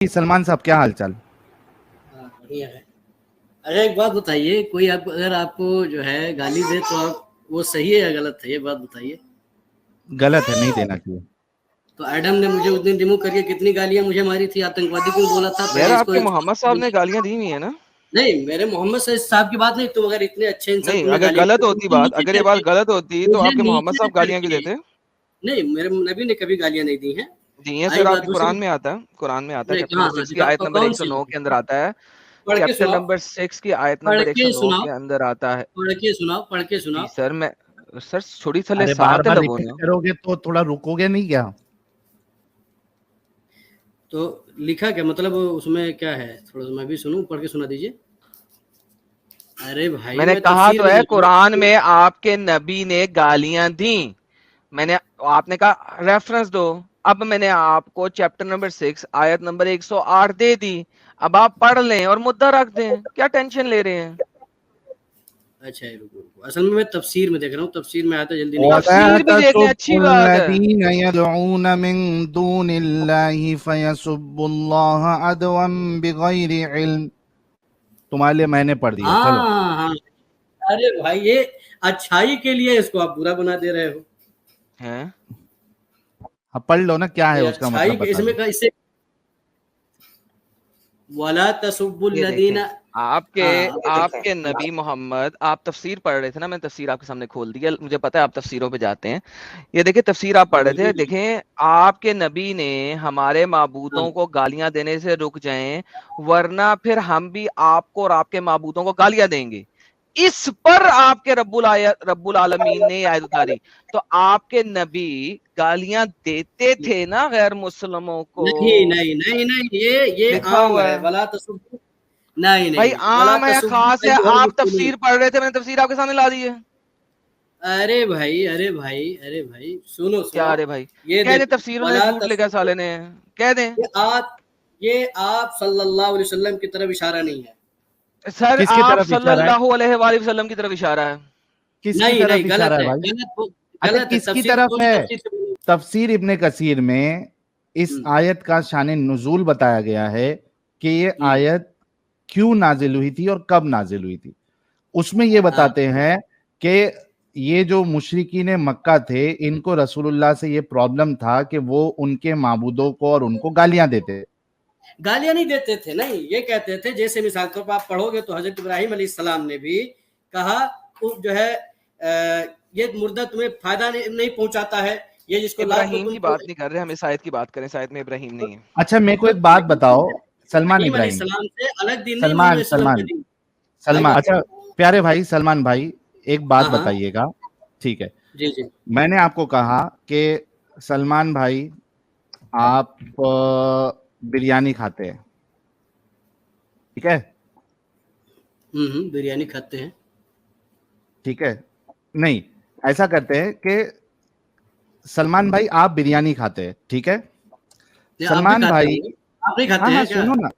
सलमान साहब, क्या हाल चाल? हाँ, बढ़िया है। अरे एक बात बताइए, कोई आप अगर आपको जो है गाली दे तो आप वो सही है या गलत है, ये बात बताइए। गलत है, नहीं देना चाहिए। तो एडम ने मुझे उस दिन रिमूव करके कितनी गालियां मुझे मारी थी, आतंकवादी क्यों बोला था, यार पहले इसको आपके मोहम्मद साहब ने गालियां दी हुई है ना? नहीं, मेरे मोहम्मद साहब की बात नहीं, तुम अगर इतने अच्छे इंसान नहीं, तुमने अगर गालियां गलत दी, होती मुझे बात, नीचे अगर ये बात करके, गलत होती तो मुझे आपके मोहम्मद नीचे साहब गालियां क्यों करके, देते? नहीं मेरे नबी ने कभी गालियां नहीं दी हैं। दी हैं आई सर, बात आपके दूसरी, कुरान में आता है, नहीं चैप्टर हाँ नंबर हाँ 6 की आयत दिखाओ नंबर कौन सी, 109 के अंदर आता है। पढ़ के चैप्टर सुनाओ, नंबर 6 की आयत पढ़ नंबर के 109 सुनाओ, के अंदर आता है। पढ़ के सुनाओ, पढ़ के जी सुनाओ। सर, मैं सर छोड़ी थले अरे बार साथ बार लगो रिपीट ना। करोगे तो थोड़ा रुकोगे नहीं क्या? तो लिखा क्या मतलब उसमें क्या है, थोड़ा सा मैं भी सुनूं, पढ़ के सुना दीजिए। अरे भाई मैंने मैं कहा तफसीर तो में है, देख रहा कुरान हूँ। में आपके नबी ने गालियां दी। मैंने आपने कहा रेफरेंस दो। अब मैंने आपको चैप्टर नंबर 6 आयत नंबर 108 दे दी। अब आप पढ़ लें और मुद्दा रख दें, क्या टेंशन ले रहे हैं? अच्छा है, रुको रुको, असल में मैं तफसीर में देख रहा हूँ, तफसीर में आता जल्दी नहीं आता। वला तफसीर भी देख लें, अच्छी बात है। तसुब्बुल्लज़ीना यदऊन मिन दूनिल्लाहि फयसुब्बुल्लाह अदवन बिगैरि इल्म। तुम्हारे लिए मैंने पढ़ दिया, चलो। हाँ हाँ, अरे भाई ये अच्छाई के लिए इसको आप बुरा बना दे रहे हो। हैं? अब पढ़ लो ना, क्या है नहीं उसका अच्छाई मतलब, के बता इसमें दो। का इसे वला ये देखें, तसुब्बुल्लज़ीना। आपके हाँ आपके नबी मोहम्मद, आप तफसीर पढ़ रहे थे ना, मैंने तफसीर आपके सामने खोल दी है, मुझे पता है आप तफसीरों पे जाते हैं। ये देखिए, तफसीर आप पढ़ रहे थे, देखें आपके नबी ने हमारे माबूदों को गालियां देने से रुक जाएं, वरना फिर हम भी आपको और आपके माबूदों को गालियां देंगे। इस पर आपके रब्बुल आलमीन ने आयत उतारी। तो आपके नबी गालियां देते थे ना गैर मुस्लिमों को? नहीं नहीं नहीं नहीं, ये लिखा आम हुआ है, है वला तसुब्बु, नहीं भाई, नहीं, वला आम है या तसुब्बुल खास है? अय्युहल आप मुस्लिमीन। तफसीर पढ़ रहे थे, मैंने तफसीर आपके सामने ला दी है। अरे भाई, अरे भाई, अरे भाई, सुनो क्या सुनो, अरे भाई? ये कह दे देखो तफसीरों ने वला झूठ लिखा तसुब्बु, साले ने। कह दे ये आप ये आप सल्लल्लाहु अलैहि वसल्लम की तरफ इशारा नहीं है। सर, किसकी आप तरफ इशारा है? सल्लल्लाहु अलैहि वसल्लम की तरफ इशारा है। किसकी नहीं तरफ नहीं, इशारा गलत है है, भाई? अच्छा, गलत है, किसकी तफसीर तरफ कौन सी है? तफसीर से बोलो। तफसीर इब्ने कसीर में इस हम्म, आयत का शान नुजूल बताया गया है कि ये हम्म, आयत क्यों नाजिल हुई थी और कब नाजिल हुई थी। उसमें ये हाँ बताते हैं कि ये जो मुशरिकीन मक्का थे, इनको रसूलुल्लाह से ये प्रॉब्लम था कि वो उनके माबूदों को और उनको गालियां देते। गालियां नहीं देते थे, नहीं ये कहते थे, जैसे मिसाल तौर पर आप पढ़ोगे तो हजरत इब्राहिम अलैहिस्सलाम ने भी कहा जो है ये मुर्दा तुम्हें फायदा नहीं पहुंचाता है, ये जिसको लात को इब्राहिम की तुमको। बात नहीं कर रहे हम, इस आयत की बात करें। इस आयत में इब्राहिम नहीं है। अच्छा, मेरे को तो एक बात बताओ, सलमान इब्राहिम इब्राहिम, अलैहिस्सलाम से अलग दिन नहीं, सलमान मोहम्मद सल्लम का सलमान दिन। आई सलमान, बात अच्छा, प्यारे भाई सलमान भाई, एक बात हाँ हाँ, बताइएगा, ठीक है? जी जी, मैंने आपको कहा कि सलमान भाई, आप बिरयानी खाते हैं, ठीक है? बिरयानी खाते हैं। ठीक है, नहीं, ऐसा करते हैं कि सलमान भाई आप बिरयानी खाते हैं, ठीक है? ये आप भी सलमान खाते भाई, होंगे, आप नहीं हाँ खाते हाँ हैं क्या? सुनो ना,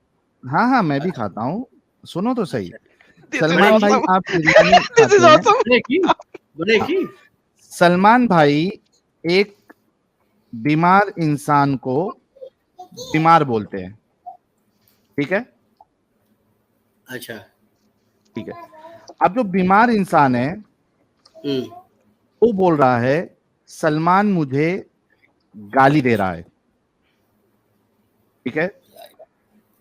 हाँ हाँ मैं भी अच्छा खाता हूँ, सुनो तो सही। अच्छा, दिस इज बड़े सलमान की, भाई ऑसम। आप बिरयानी दिस इज खाते हैं। ऑसम। बड़े की, बड़े की। सलमान भाई एक बीमार इंसान को बीमार बोलते हैं, ठीक है? अच्छा, ठीक है, अब जो बीमार इंसान है हम्म, वो बोल रहा है सलमान मुझे गाली दे रहा है, ठीक है?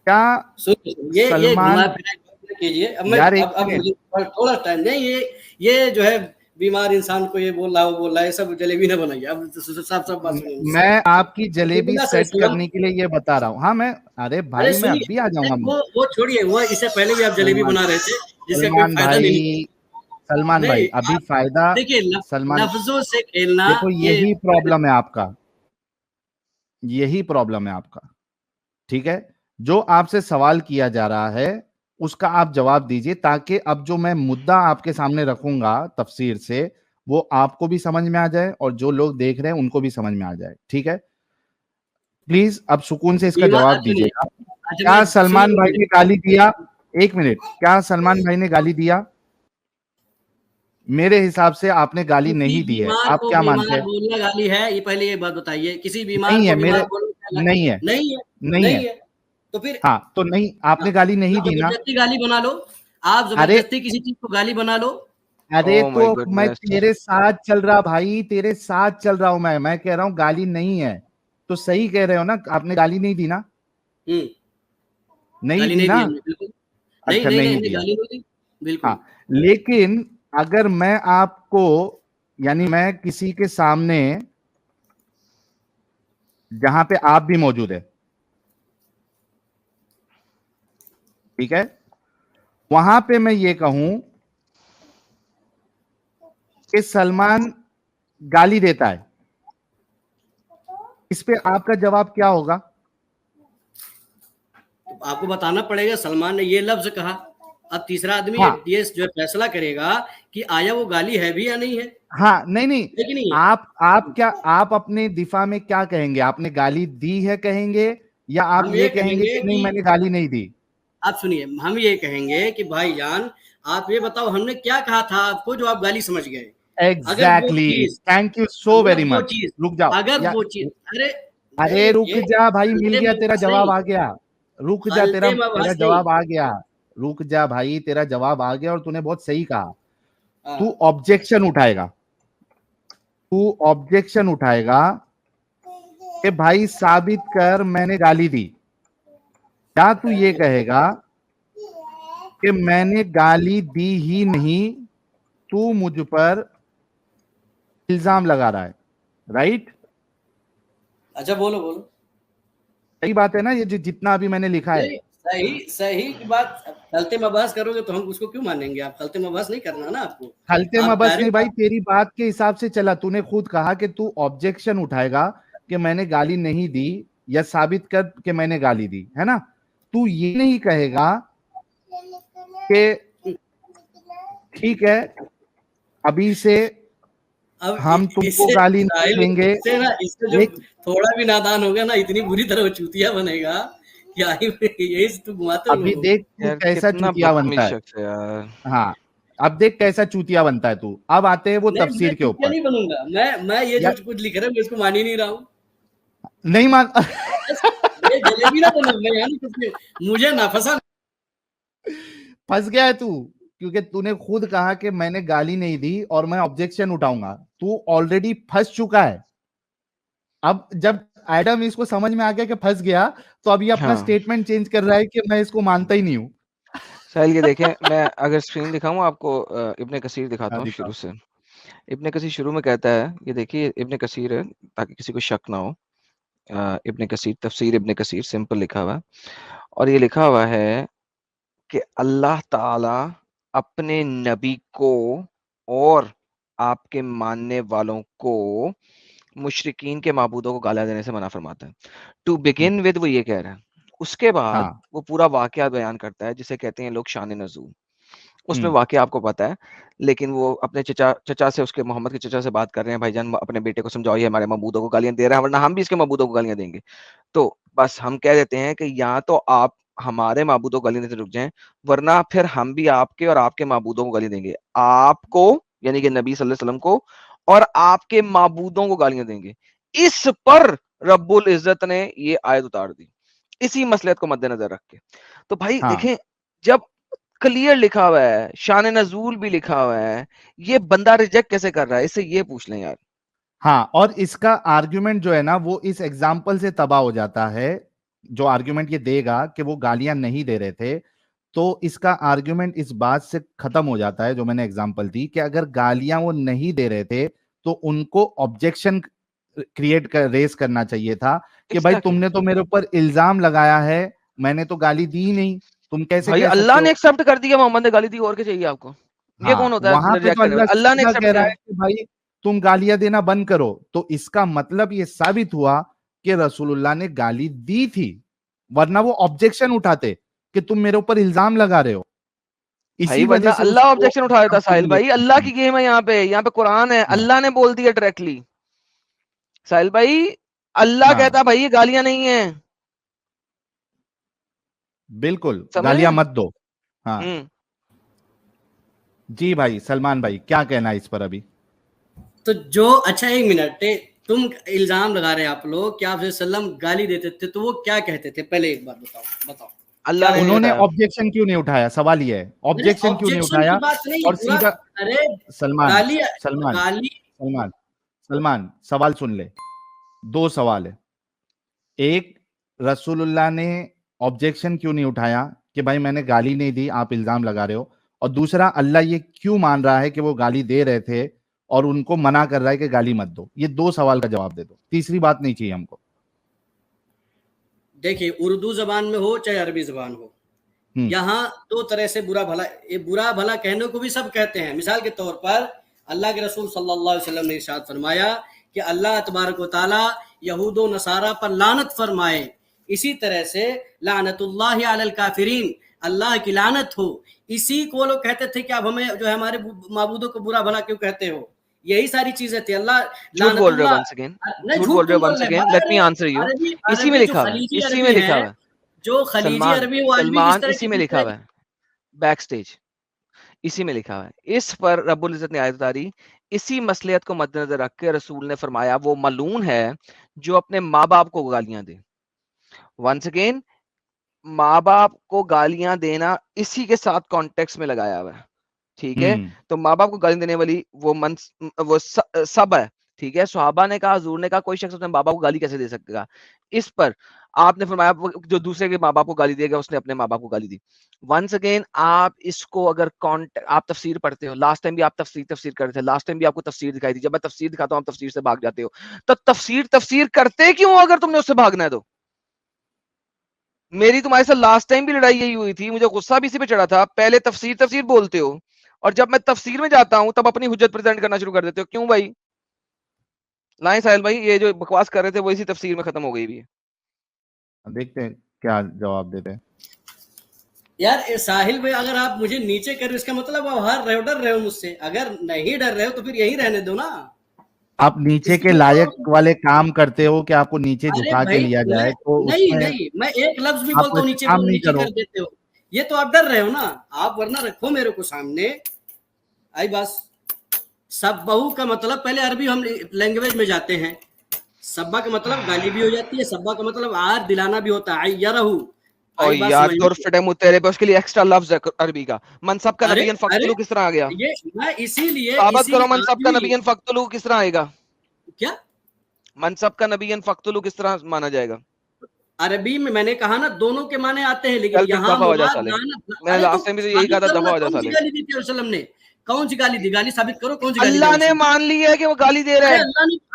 क्या सुन ये घुमा सलमान, फिरा के बात न कीजिए। अब मैं यार एक अब मिनट, मुझे थोड़ा टाइम नहीं, ये जो है बीमार इंसान को ये बोल रहा, वो बोल रहा है, ये सब जलेबी ना बनाइए। अब साफ साफ बात सुनिए मुझसे। मैं आपकी जलेबी रसूलुल्लाह सेट सल्लल्लाहु अलैहि वसल्लम, करने के लिए ये बता रहा हूँ। हाँ मैं, अरे अरे भाई मैं सुनिए, अभी आ जाऊंगा। नहीं वो छोड़िए, वो इससे पहले भी आप जलेबी सलमान बना रहे थे, जिसका कोई सलमान फायदा नहीं। भाई, सलमान भाई नहीं अभी आप फायदा, देखिए, सलमान, लफ्जों से खेलना देखो ये यही प्रॉब्लम है आपका, यही प्रॉब्लम है आपका, ठीक है? जो आपसे सवाल किया जा रहा है उसका आप जवाब दीजिए, ताकि अब जो मैं मुद्दा आपके सामने रखूंगा तफसीर से, वो आपको भी समझ में आ जाए और जो लोग देख रहे हैं उनको भी समझ में आ जाए, ठीक है? प्लीज अब सुकून से इसका बीमार, जवाब सुनिए, दीजिएगा। अच्छा मैं क्या सुनिए सलमान एक भाई मिनट। ने गाली दिया? एक मिनट, क्या सलमान भाई ने गाली दिया? मेरे हिसाब से आपने गाली किसी नहीं दी है, बीमार आप को क्या मानते बीमार हैं? बोलना गाली है? ये पहले ये बात बताइए, किसी बीमार नहीं है को बीमार मेरे, बोलना क्या नहीं है, नहीं है, नहीं है, नहीं है। तो फिर हाँ, तो नहीं, आपने गाली नहीं दी ना। जबरदस्ती गाली बना लो, आप अरे जबरदस्ती किसी चीज को गाली बना लो। अरे ओह माय तो मैं गुडनेस। तेरे साथ चल रहा भाई, तेरे साथ चल रहा हूं मैं कह रहा हूं गाली नहीं है, तो सही कह रहे हो ना, आपने गाली नहीं दी ना, नहीं गाली दी नहीं ना। दी हमने, बिल्कुल नहीं अच्छा, नहीं नहीं नहीं, दिया। गाली नहीं दी, बिल्कुल। हाँ, लेकिन अगर मैं आपको, यानी मैं किसी के सामने जहां पे आप भी मौजूद है, ठीक है, वहां पे मैं ये कहूं कि सलमान गाली देता है, इस पे आपका जवाब क्या होगा? तो आपको बताना पड़ेगा सलमान ने ये लफ्ज कहा। अब तीसरा आदमी हाँ ये जो फैसला करेगा कि आया वो गाली है भी या नहीं है, हाँ, नहीं नहीं, है कि नहीं है। आप क्या, आप अपने दिफा में क्या कहेंगे? आपने गाली दी है कहेंगे, या आप हम ये ये कहेंगे कहेंगे कि नहीं कि मैंने गाली नहीं दी? आप सुनिए, हम ये कहेंगे कि भाईजान आप ये बताओ हमने क्या कहा था आपको जो आप गाली समझ गए। अगर वो एग्जैक्टली, चीज थैंक यू सो अगर वेरी वो मच। चीज रुक जाओ, अगर या वो चीज अरे अरे रुक ये जा भाई, मिल खलते गया, तेरा मबहस जवाब नहीं, आ गया। रुक जा, तेरा खलते तेरा मबहस नहीं। जवाब आ गया। रुक जा भाई, तेरा जवाब आ गया, और तूने बहुत सही कहा। तू हाँ, ऑब्जेक्शन उठाएगा, तू ऑब्जेक्शन उठाएगा कि भाई साबित कर मैंने गाली दी, या तू ये कहेगा कि मैंने गाली दी ही नहीं, तू मुझ पर इल्जाम लगा रहा है, राइट? अच्छा बोलो बोलो। सही बात है ना, ये जितना अभी मैंने लिखा है। नहीं, सही सही की बात। खलते मबहस करोगे तो हम उसको क्यों मानेंगे, आप खलते मबहस नहीं करना ना आपको। हल्के में आप बस नहीं डायरेक्ट भाई, तेरी बात के हिसाब से चला, तूने खुद कहा कि तू ऑब्जेक्शन उठाएगा कि मैंने गाली नहीं दी, या साबित कर कि मैंने गाली दी, है ना? तू ये नहीं कहेगा कि ठीक है, अभी से अब हम तुमको इससे गाली नहीं साहिल, देंगे। इससे ना, इससे जो एक थोड़ा भी नादान होगा ना इतनी बुरी तरह वो चूतिया बनेगा कि आई यही से तू घुमाते हो अभी लोगों को। देख तू यार कैसा कितना चूतिया बदतमीज बनता है। शख्स है यार। हाँ, अब देख कैसा चूतिया बनता है तू। अब आते हैं वो नहीं, मैं तफसीर के चूतिया ऊपर। नहीं बनूंगा, मैं ये या जो कुछ लिख रहे हैं मैं इसको मान ही नहीं रहा हूँ। नहीं मान बस ये जलेबी ना बनो, मैं यहाँ नहीं कुछ, मुझे ना फंसा। फंस गया है तू, क्योंकि तूने खुद कहा कि मैंने गाली नहीं दी और मैं ऑब्जेक्शन उठाऊंगा। तू ऑलरेडी फंस चुका है। अब जब एडम इसको समझ में आ गया कि फंस गया, तो अब ये अपना हाँ स्टेटमेंट चेंज कर रहा है कि मैं इसको मानता ही नहीं हूं। साहिल, ये देखें, मैं अगर स्क्रीन दिखाऊं आपको, इब्ने कसीर दिखाता हाँ, हूँ दिखा। शुरू से। इब्ने कसीर शुरू में कहता है, ये देखिए इब्ने कसीर है ताकि किसी को शक ना हो। इब्ने कसीर, तफसीर इब्ने कसीर सिंपल लिखा हुआ है, और ये लिखा हुआ है कि अल्लाह ताला अपने नबी को और आपके मानने वालों को मुशरिकीन के माबूदों को गालियां देने से मना फरमाता है। टू बिगिन विद वो ये कह रहा है, उसके बाद हाँ। वो पूरा वाकया बयान करता है जिसे कहते हैं लोग शान नज़ूल। उसमें हम्म। वाकया आपको पता है, लेकिन वो अपने चचा चचा से, उसके मोहम्मद के चचा से बात कर रहे हैं, भाईजान अपने बेटे को समझाओ, ये हमारे मबूदों को गालियां दे रहा है, वरना हम भी इसके मबूदों को गालियां देंगे। तो बस हम कह देते हैं कि या तो आप हमारे माबूदों को गाली देने से रुक जाएं, वरना फिर हम भी आपके और आपके माबूदों को गाली देंगे, आपको यानी कि नबी सल्लल्लाहु अलैहि वसल्लम को, और आपके माबूदों को गालियां देंगे। इस पर रब्बुल इज्जत ने ये आयत उतार दी, इसी मसलहत को मद्देनजर रख के। तो भाई हाँ। देखें, जब क्लियर लिखा हुआ है, शान नजूल भी लिखा हुआ है, ये बंदा रिजेक्ट कैसे कर रहा है? इससे ये पूछ लें यार। हाँ, और इसका आर्ग्यूमेंट जो है ना, वो इस एग्जाम्पल से तबाह हो जाता है। जो आर्ग्यूमेंट ये देगा कि वो गालियां नहीं दे रहे थे, तो इसका आर्ग्यूमेंट इस बात से खत्म हो जाता है, जो मैंने एग्जांपल दी, कि अगर गालियां वो नहीं दे रहे थे तो उनको ऑब्जेक्शन रेस करना चाहिए था कि भाई एग्जैक्टली तुमने तो मेरे ऊपर इल्जाम लगाया है, मैंने तो गाली दी ही नहीं, तुम कैसे भाई, कह सकते अल्लाह ने हो? एक्सेप्ट कर दिया मोहम्मद ने गाली दी, और क्या चाहिए आपको? ये कौन हाँ, होता वहां है पे तो रिजेक्ट करने अल्लाह वाला? अल्लाह ने सीधा एक्सेप्ट कह रहा किया। है कि भाई तुम गालियां देना बंद करो, तो इसका मतलब ये साबित हुआ कि रसूलुल्लाह ने गाली दी थी, वरना वो ऑब्जेक्शन उठाते कि तुम मेरे ऊपर इल्जाम लगा रहे हो। भाई इसी वरना वजह से अल्लाह उसको ऑब्जेक्शन उठा देता साहिल एग्जाम्पल भाई, अल्लाह की गेम है यहाँ पे कुरान है, हाँ। अल्लाह ने बोल दिया डायरेक्टली। साहिल भाई, अल्लाह हाँ, कहता भाई ये गालियां नहीं है, बिल्कुल, समझ रहे गालियां हैं? मत दो। हाँ हम्म। जी भाई, सलमान भाई क्या कहना है इस पर अभी? तो जो अच्छा एक मिनट तुम इल्जाम लगा रहे हैं आप लोग कि आप सल्लम गाली देते थे, तो वो क्या कहते थे? पहले एक बार बताओ। अल्लाह ने नहीं उन्होंने बताया। ऑब्जेक्शन क्यों नहीं उठाया? सवाल ये है, ऑब्जेक्शन क्यों नहीं ऑब्जेक्शन उठाया? की बात नहीं, और पूरा सीधा अरे सलमान गाली सलमान गाली सलमान सलमान सवाल सुन ले। 2 सवाल है। एक, रसूलुल्लाह ने ऑब्जेक्शन क्यों नहीं उठाया कि भाई मैंने गाली नहीं दी, आप इल्जाम लगा रहे हो? और दूसरा, अल्लाह ये क्यों मान रहा है कि वो गाली दे रहे थे और उनको मना कर रहा है कि गाली मत दो? ये 2 सवाल का जवाब दे दो, तीसरी बात नहीं चाहिए हमको। देखिए, उर्दू जबान में हो चाहे अरबी जबान हो, यहाँ 2 तरह से बुरा भला, ये बुरा भला कहने को भी सब कहते हैं। मिसाल के तौर पर अल्लाह के रसूल सल्लल्लाहु अलैहि वसल्लम ने इरशाद फरमाया कि अल्लाह तबारक व तआला यहूद व नसारा पर लानत फरमाए। इसी तरह से लानतुल्लाहि अलल काफिरीन, अल्लाह की लानत हो। इसी को लोग कहते थे कि आप हमें जो है हमारे माबूदों को बुरा भला क्यों कहते हो? यही सारी चीजें थी। अल्लाह झूठ बोल रहे हो once again, झूठ बोल रहे हो once again, let me answer you। इसी में लिखा हुआ है, इसी में लिखा हुआ है जो खलीजी अरबी, वो आज भी सलमान, इस तरह इसी में लिखा हुआ है, बैक स्टेज इसी में लिखा हुआ है। इस पर रब्बुल इज्जत ने आयत उतारी, इसी मसलियत को मद्देनजर रख के रसूल ने फरमाया वो मलून है जो अपने माँ बाप को गालियां दे। वंस अगेन, माँ बाप को गालियां देना इसी के साथ कॉन्टेक्स्ट में लगाया हुआ है, ठीक है? तो माँ बाप को गाली देने वाली वो सब है, ठीक है? सहाबा ने कहा, हुजूर ने कहा, कोई शख्स अपने माँ बाप को गाली कैसे दे सकेगा? इस पर आपने फरमाया जो दूसरे के माँ बाप को गाली देगा उसने अपने माँ बाप को गाली दी। वंस अगेन, आप इसको अगर आप तफसीर पढ़ते हो, लास्ट टाइम भी आप तफसीर कर रहे थे, लास्ट टाइम भी आपको तफसीर दिखाई दी। जब मैं तफसीर दिखाता हूँ आप तफसीर से भाग जाते हो, तो तफसीर करते क्यों अगर तुमने उससे भागना है तो? मेरी तुम्हारे साथ लास्ट टाइम भी लड़ाई यही हुई थी, मुझे गुस्सा भी इसी पे चढ़ा था। पहले तफसीर बोलते हो और जब मैं तफसीर में जाता हूं तब अपनी हुज्जत प्रेजेंट करना शुरू कर देते हो। क्यों भाई? लाएं साहिल भाई, ये जो बकवास कर रहे थे वो इसी तफसीर में खत्म हो गई भी है। देखते हैं क्या जवाब देते हैं। यार साहिल भाई, अगर आप मुझे नीचे कर रहे हो इसका मतलब आप हार रहे हो, डर रहे हो मुझसे। अगर नहीं डर रहे हो तो फिर यही रहने दो ना। आप नीचे के लायक वाले काम करते हो कि आपको नीचे झुका के लिया जाए, तो नहीं, मैं एक लफ्ज भी बोलता हूँ नीचे कर देते हो, ये तो आप डर रहे हो ना आप। वरना रखो मेरे को सामने। आई बस सब बहू का मतलब, पहले अरबी हम लैंग्वेज में जाते हैं। सब्बा का मतलब गाली भी हो जाती है, सब्बा का मतलब आर दिलाना भी होता है। यारहू और यार तुरफटे मुतेरे पे उसके लिए एक्स्ट्रा लफ्ज है अरबी का। मनसब का नबीयन फक्तुलू किस तरह आ गया? ये मैं इसीलिए साबित करो मनसब का नबीयन फक्तुलू किस तरह आएगा? क्या मनसब का नबीयन फक्तुलू किस तरह माना जाएगा? अरबी में मैंने कहा ना दोनों के माने आते हैं, लेकिन यहाँ मैंने लास्ट टाइम भी यही कहा था, दफा हो जा साले। गाली दी थी वसल्लम ने? कौन सी गाली दी? गाली साबित करो कौन सी गाली? अल्लाह ने मान लिया है कि वो गाली दे रहे हैं।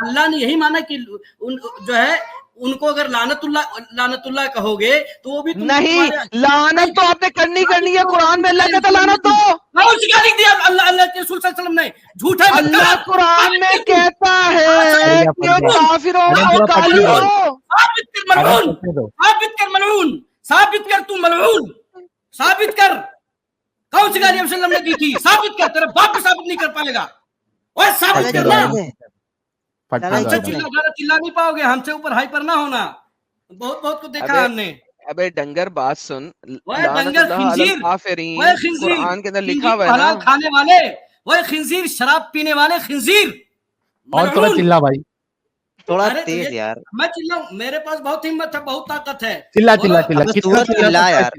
अल्लाह ने यही माना कि जो है उनको अगर लानतुल्लाह कहोगे तो वो भी नहीं, लानत तो आपने करनी है। कुरान में अल्लाह कहता लानत तो कौन सी गाली दी अल्लाह के रसूल सल्लल्लाहु अलैहि वसल्लम ने? झूठा अल्लाह कुरान में कहता है कि काफिरों को गाली दो। साबित कर तू मलऊन, साबित कर कौन सी गाली वसल्लम ने की थी? साबित कर, तेरा बाप भी साबित नहीं कर पाएगा। और साबित करना, चिल्ला नहीं पाओगे, हमसे ऊपर हाइपर ना होना। बहुत को देखा हमने। अबे डंगर बात सुन, डंगर खिंजीर, कुरान के अंदर लिखा हुआ है ना, खाने वाले वो खिंजीर, शराब पीने वाले खिंजीर। और थोड़ा चिल्ला भाई, थोड़ा तेज यार। मैं चिल्लाऊं? मेरे पास बहुत हिम्मत है, बहुत ताकत है। चिल्ला यार।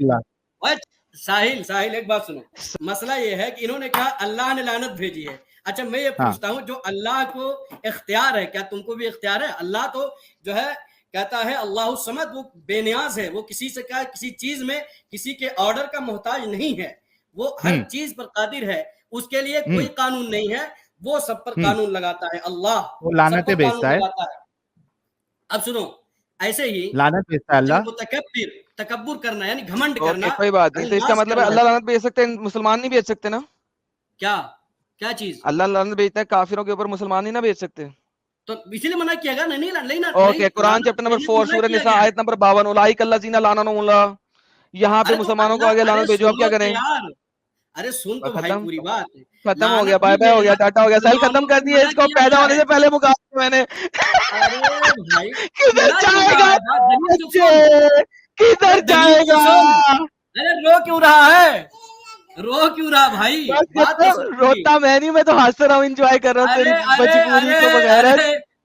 साहिल एक बात सुनो। मसला ये है कि इन्होंने कहा अल्लाह ने लानत भेजी है। अच्छा मैं ये पूछता हूँ, जो अल्लाह को इख्तियार है, क्या तुमको भी इख्तियार है? अल्लाह तो जो है कहता है अल्लाह समद, वो बेनियाज है, वो किसी से क्या किसी चीज में किसी के ऑर्डर का मोहताज नहीं है, वो हर चीज पर कादिर है, उसके लिए कोई कानून नहीं है, वो सब पर कानून लगाता है। अल्लाह वो लानतें भेजता है। अब सुनो, ऐसे ही लानत भेजता है अल्लाह। तकब्बुर करना यानी घमंड करना, कोई बात नहीं। तो इसका मतलब है अल्लाह लानत भेज सकते हैं, मुसलमान नहीं भेज सकते ना? क्या चीज? अल्लाह लानत भेजता है काफिरों के ऊपर, मुसलमान ही ना भेज सकते? तो इसीलिए मना किया गया नहीं। ओके, कुरान चैप्टर नंबर 4 सूरह निसा आयत नंबर 52, उलाइक अल्लज़ीना लानहुमुल्लाह। यहाँ पे मुसलमानों को आगे लानत भेजो, आप क्या करें? अरे सुन तो भाई पूरी बात खत्म हो गया, बाय बाय हो गया, टाटा हो गया। साल खत्म कर दिया इसको, पैदा होने से पहले मुका मैंने। किधर जाएगा? किधर जाएगा? अरे रो क्यों रहा है? रो क्यों रहा भाई? रोता मैं नहीं, मैं तो हंस रहा हूँ, एंजॉय कर रहा हूँ तेरी मजबूरी को बगैर।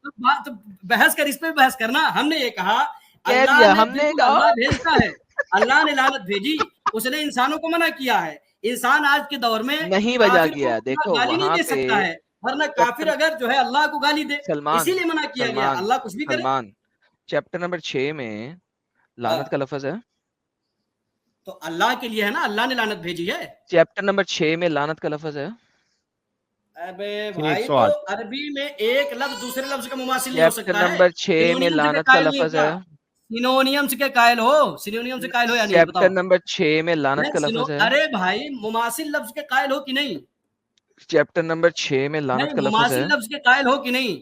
तो बात बहस कर, इस पे बहस करना। हमने ये कहा कह अल्लाह दिया ने, हमने बिल्कुल कहा अल्लाह भेजता है, अल्लाह ने लानत भेजी, उसने इंसानों को मना किया है। इंसान आज के दौर में नहीं बजा काफिर को किया। देखो गाली नहीं वहां दे पे सकता है, वरना काफिर चैप्टर अगर जो है अल्लाह को गाली दे, सलमान इसीलिए मना किया गया। सलमान अल्लाह कुछ भी करे। सलमान चैप्टर नंबर 6 में लानत का हाँ, लफ्ज है। तो अल्लाह के लिए है ना, अल्लाह ने लानत भेजी है। चैप्टर नंबर 6 में लानत का लफ्ज है। अबे भाई, तो 108 अरबी में एक लफ्ज दूसरे लफ्ज का मुमासिल नहीं हो चैप्टर सकता है। नंबर 6 में सिनोनियम के लानत का कायल नहीं हो लफ्ज क्या? है। सिनोनियम के कायल हो? सिनोनियम से कायल हो या नहीं, चैप्टर बताओ। नंबर 6 में लानत का लफ्ज है। अरे भाई, मुमासिल लफ्ज के कायल हो कि नहीं? चैप्टर नंबर 6 में लानत नहीं, का लफ्ज है। मुमासिल लफ्ज के कायल हो कि नहीं?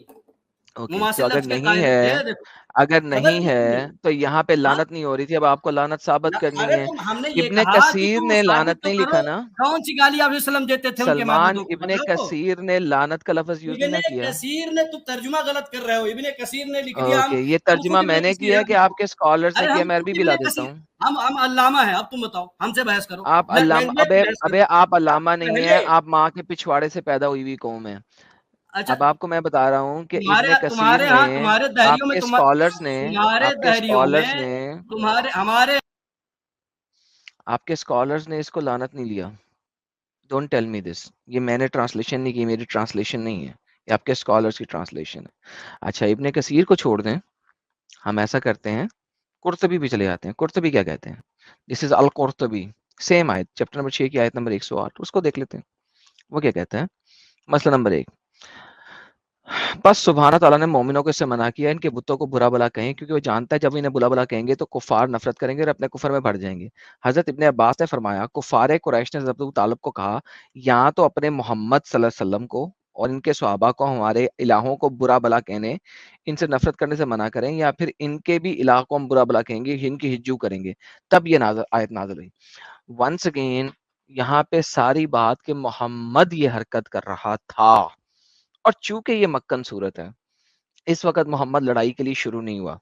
ओके, तो मुमासिल अगर लफ्ज के नहीं कायल हो, ये है, देखो। अगर बदल नहीं दिया तुमने। है तो यहाँ पे हाँ? लानत नहीं हो रही थी, अब आपको लानत साबित करनी अरे है। तुम, हमने ये इब्ने कहा कि कसीर तुम ने साबित लानत तो नहीं करो। लिखा ना। कौन सी गाली आप वसल्लम देते थे उनके सलमान महबूबों को, इब्ने बताओ। कसीर ने लानत का लफ्ज यूज नहीं इब्ने ना किया। कसीर ने, तुम तर्जुमा गलत कर रहे हो। इब्ने कसीर ने लिख दिया, ओके, ये हम तर्जुमा खुद इब्ने मैंने कसीर किया है, है कि देखो। आपके स्कॉलर्स ने अरे किया? हम मैं खुद अरबी भी ला इब्ने देता कसीर, हूँ। हम अल्लामा है। अब तुम बताओ, हमसे बहस करो। आप अल्लामा, लैंग्वेज पे अबे बहस अबे करो। आप अब अल्लामा नहीं है, पहले, आप माँ के पिछवाड़े से पैदा हुई हुई कौम है। अच्छा, अब आपको मैं बता रहा हूँ कि तुम्हारे इब्ने कसीर तुम्हारे ने, यहाँ, तुम्हारे दहरियों में, आपके स्कॉलर्स ने, तुम्हारे आपके दहरियों स्कॉलर्स में, ने तुम्हारे हमारे आपके स्कॉलर्स ने इसको लानत नहीं लिया। Don't tell me this. ये मैंने ट्रांसलेशन नहीं की, मेरी ट्रांसलेशन नहीं है, ये आपके स्कॉलर्स की ट्रांसलेशन है। अच्छा, इब्ने कसीर को छोड़ दें, हम ऐसा करते हैं, कुर्तबी भी चले जाते हैं। कुर्तबी क्या कहते हैं? This is all Qurtubi, same आयत, चैप्टर नंबर 6 की आयत नंबर 108, उसको देख लेते हैं। वो क्या कहता है? मसला नंबर 1, बस सुबहाना ताला ने मोमिनों को इससे मना किया इनके बुतों को बुरा भला कहें, क्योंकि वो जानता है जब इन्हें बुरा भला कहेंगे तो कुफार नफरत करेंगे और अपने कुफर में बढ़ जाएंगे। हजरत इब्ने अब्बास ने फरमाया, कुफार कुरैश ने हज़रत अबू तालिब को कहा, या तो अपने मोहम्मद सल्लल्लाहु अलैहि वसल्लम को और इनके सहाबा को हमारे इलाहों को बुरा भला कहने, इनसे नफरत करने से मना करें, या फिर इनके भी इलाह को हम बुरा भला कहेंगे, इनकी हिज्जू करेंगे। तब ये आयत नाज़िल हुई। वंस अगेन यहाँ पे सारी बात कि मोहम्मद ये हरकत कर रहा था, और चूंकि ये मक्कन सूरत है, इस वक्त मोहम्मद लड़ाई के लिए शुरू नहीं हुआ।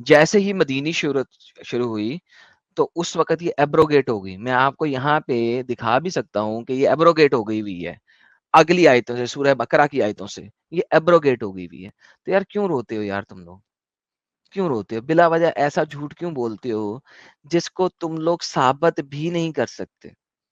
जैसे ही मदीनी शुरू हुई तो उस वक्त ये एब्रोगेट हो गई। मैं आपको यहाँ पे दिखा भी सकता हूँ कि ये एब्रोगेट हो गई हुई है अगली आयतों से, सूरह बकरा की आयतों से ये एब्रोगेट हो गई हुई है। तो यार क्यों रोते हो यार तुम लोग? क्यों रोते हो बिला वजह? ऐसा झूठ क्यों बोलते हो जिसको तुम लोग साबित भी नहीं कर सकते?